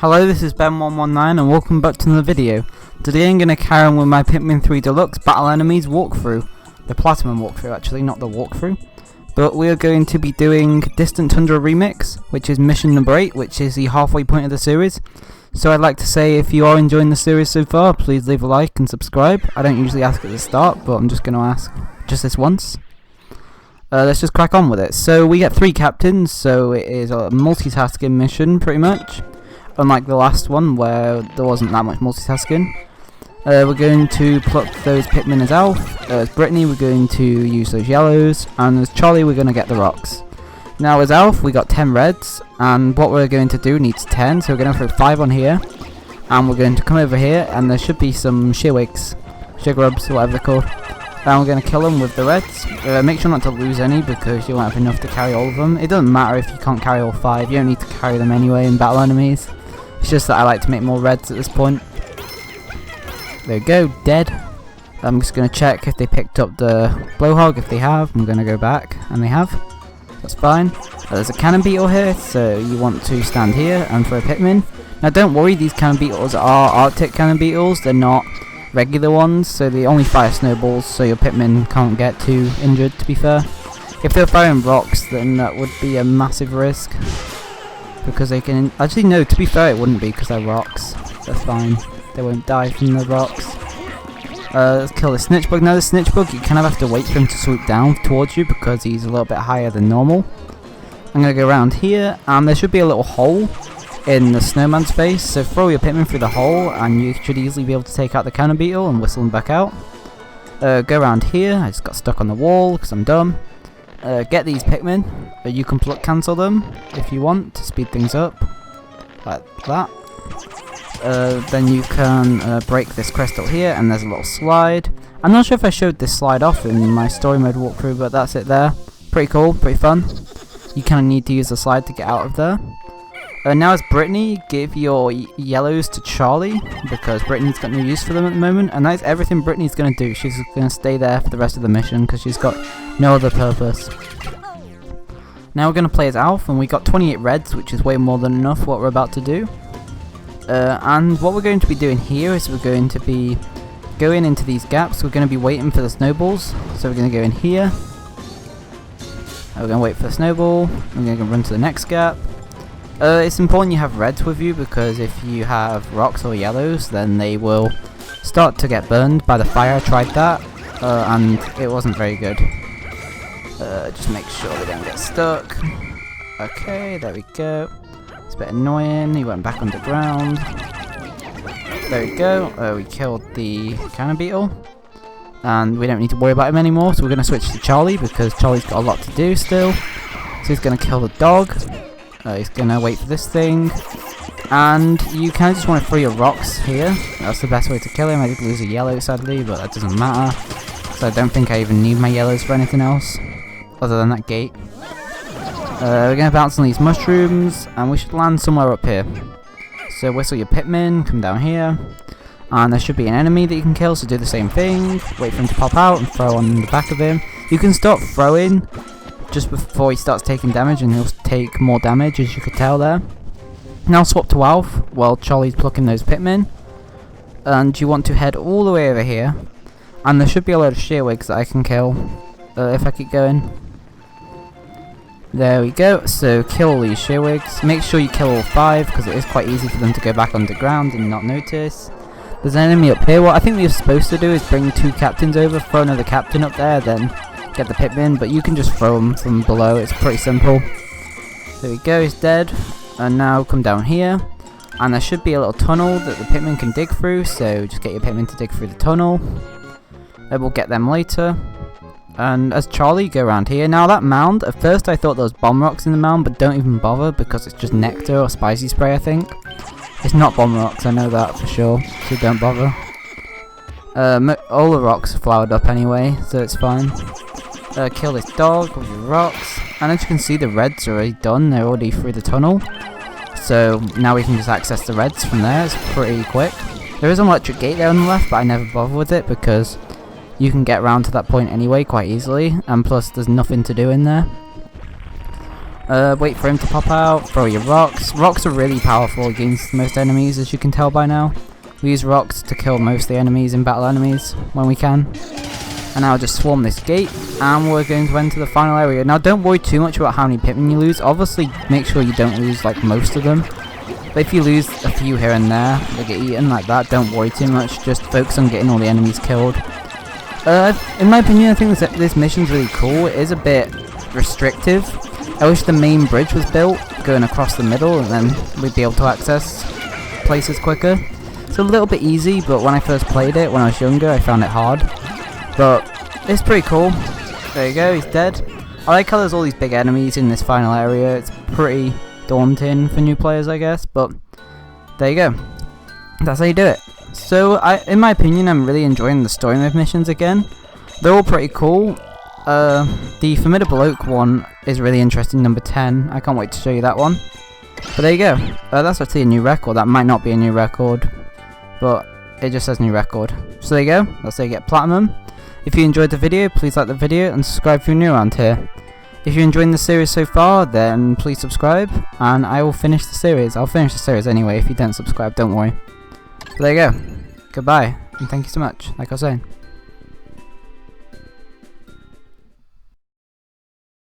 Hello, this is Ben119 and welcome back to another video. Today I'm going to carry on with my Pikmin 3 Deluxe Battle Enemies walkthrough. The Platinum walkthrough actually, not the walkthrough. But we are going to be doing Distant Tundra Remix, which is mission number 8, which is the halfway point of the series. So I'd like to say if you are enjoying the series so far, please leave a like and subscribe. I don't usually ask at the start, but I'm just going to ask just this once. Let's just crack on with it. So we get 3 captains, so it is a multitasking mission pretty much. Unlike the last one where there wasn't that much multitasking. We're going to pluck those Pikmin as Alf. As Brittany we're going to use those yellows, and as Charlie we're going to get the rocks. Now as Alf we got 10 reds, and what we're going to do needs 10, so we're going to throw 5 on here. And we're going to come over here, and there should be some shearwigs, sheargrubs, whatever they're called. And we're going to kill them with the reds. Make sure not to lose any because you won't have enough to carry all of them. It doesn't matter if you can't carry all 5, you don't need to carry them anyway in battle enemies. It's just that I like to make more reds at this point. There we go, dead. I'm just going to check if they picked up the blowhog. If they have, I'm going to go back, and they have. That's fine. There's a cannon beetle here, so you want to stand here and throw Pikmin. Now don't worry, these cannon beetles are Arctic cannon beetles, they're not regular ones, so they only fire snowballs, so your Pikmin can't get too injured, to be fair. If they're firing rocks, then that would be a massive risk. Because they can... Actually, no, to be fair, it wouldn't be because they're rocks. They're fine. They won't die from the rocks. Let's kill the snitch bug. Now, the snitch bug, you kind of have to wait for him to swoop down towards you because he's a little bit higher than normal. I'm going to go around here, and there should be a little hole in the snowman's face. So throw your Pikmin through the hole, and you should easily be able to take out the cannon beetle and whistle him back out. Go around here. I just got stuck on the wall because I'm dumb. Get these Pikmin, you can cancel them if you want to speed things up, like that. Then you can break this crystal here, and there's a little slide. I'm not sure if I showed this slide off in my story mode walkthrough, but that's it there. Pretty cool, pretty fun. You kind of need to use the slide to get out of there. Now as Brittany, give your yellows to Charlie, because Brittany's got no use for them at the moment, and that's everything Brittany's going to do. She's going to stay there for the rest of the mission, because she's got no other purpose. Now we're going to play as Alf, and we got 28 reds, which is way more than enough for what we're about to do. And what we're going to be doing here is we're going to be going into these gaps. We're going to be waiting for the snowballs, so we're going to go in here. We're going to wait for the snowball, we're going to run to the next gap. It's important you have reds with you because if you have rocks or yellows then they will start to get burned by the fire. I tried that and it wasn't very good. Just make sure they don't get stuck. Okay, there we go. It's a bit annoying, he went back underground. There we go, we killed the cannon beetle. And we don't need to worry about him anymore, so we're going to switch to Charlie because Charlie's got a lot to do still. So he's going to kill the dog. He's going to wait for this thing. And you kind of just want to throw your rocks here. That's the best way to kill him. I did lose a yellow sadly, but that doesn't matter. So I don't think I even need my yellows for anything else. Other than that gate. We're going to bounce on these mushrooms. And we should land somewhere up here. So whistle your Pikmin. Come down here. And there should be an enemy that you can kill. So do the same thing. Wait for him to pop out and throw on the back of him. You can start throwing just before he starts taking damage, and he'll take more damage, as you could tell there. Now swap to Alf while Charlie's plucking those Pikmin, and you want to head all the way over here, and there should be a load of shearwigs that I can kill if I keep going. There we go, so kill all these shearwigs. Make sure you kill all 5 because it is quite easy for them to go back underground and not notice. There's an enemy up here. What I think we're supposed to do is bring 2 captains over, throw another captain up there, then get the Pikmin, but you can just throw them from below. It's pretty simple. There we go, he's dead. And now come down here, and there should be a little tunnel that the Pikmin can dig through, so just get your Pikmin to dig through the tunnel. Then we'll get them later. And as Charlie, go around here. Now that mound, at first I thought there was bomb rocks in the mound, but don't even bother because it's just nectar or spicy spray, I think. It's not bomb rocks, I know that for sure, so don't bother. All the rocks are flowered up anyway, so it's fine. Kill this dog with your rocks, and as you can see the reds are already done, they're already through the tunnel. So now we can just access the reds from there, it's pretty quick. There is an electric gate there on the left, but I never bother with it because you can get around to that point anyway quite easily, and plus there's nothing to do in there. Wait for him to pop out, throw your rocks. Rocks are really powerful against most enemies, as you can tell by now. We use rocks to kill most of the enemies in battle enemies when we can. And now just swarm this gate, and we're going to enter the final area. Now don't worry too much about how many Pikmin you lose. Obviously make sure you don't lose like most of them. But if you lose a few here and there, they get eaten like that, don't worry too much. Just focus on getting all the enemies killed. In my opinion, I think this mission's really cool. It is a bit restrictive. I wish the main bridge was built, going across the middle, and then we'd be able to access places quicker. It's a little bit easy, but when I first played it, when I was younger, I found it hard. But it's pretty cool. There you go, he's dead. I like how there's all these big enemies in this final area. It's pretty daunting for new players, I guess, but there you go. That's how you do it. So, in my opinion, I'm really enjoying the story mode missions again. They're all pretty cool. The Formidable Oak one is really interesting, number 10. I can't wait to show you that one. But there you go. That's actually a new record. That might not be a new record, but it just says new record. So there you go. That's how you get platinum. If you enjoyed the video, please like the video and subscribe if you're new around here. If you're enjoying the series so far, then please subscribe, and I will finish the series. I'll finish the series anyway. If you don't subscribe, don't worry. So there you go. Goodbye, and thank you so much, like I was saying.